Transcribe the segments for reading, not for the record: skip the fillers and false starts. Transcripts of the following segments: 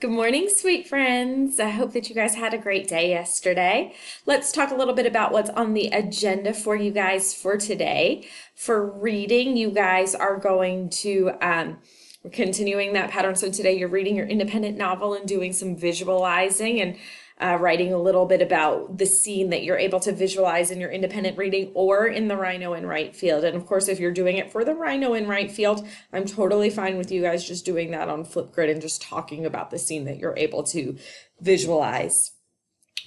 Good morning, sweet friends. I hope that you guys had a great day yesterday. Let's talk a little bit about what's on the agenda for you guys for today. For reading, you guys are going to, we're continuing that pattern. So today you're reading your independent novel and doing some visualizing and writing a little bit about the scene that you're able to visualize in your independent reading or in the Rhino and Write field. And of course, if you're doing it for the Rhino and Write field, I'm totally fine with you guys just doing that on Flipgrid and just talking about the scene that you're able to visualize.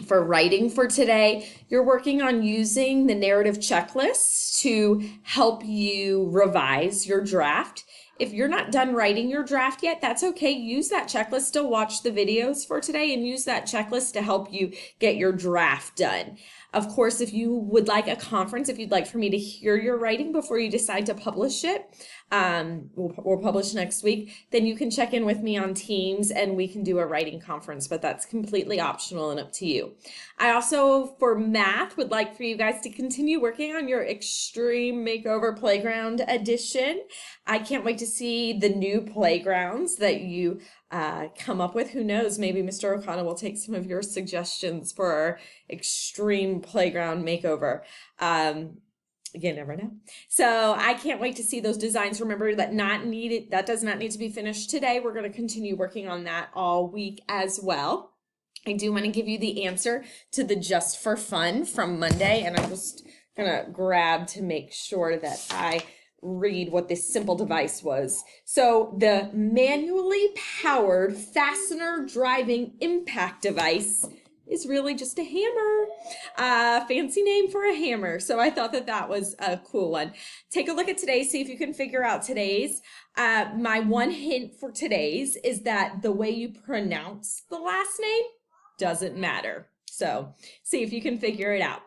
For writing for today, you're working on using the narrative checklist to help you revise your draft. If you're not done writing your draft yet, that's okay. Use that checklist, still watch the videos for today and use that checklist to help you get your draft done. Of course, if you would like a conference, if you'd like for me to hear your writing before you decide to publish it, we'll publish next week, then you can check in with me on Teams and we can do a writing conference, but that's completely optional and up to you. I also, for math, would like for you guys to continue working on your Extreme Makeover Playground edition. I can't wait to see the new playgrounds that you come up with. Who knows, maybe Mr. O'Connell will take some of your suggestions for our Extreme Playground Makeover. You never know. So I can't wait to see those designs. Remember that does not need to be finished today. We're going to continue working on that all week as well. I do want to give you the answer to the Just for Fun from Monday, and I'm just gonna grab to make sure that I read what this simple device was. So the manually powered fastener driving impact device is really just a hammer. Fancy name for a hammer. So I thought that was a cool one. Take a look at today's, see if you can figure out today's. My one hint for today's is that the way you pronounce the last name doesn't matter. So see if you can figure it out.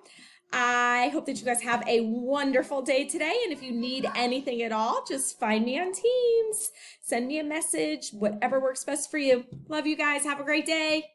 I hope that you guys have a wonderful day today. And if you need anything at all, just find me on Teams. Send me a message, whatever works best for you. Love you guys. Have a great day.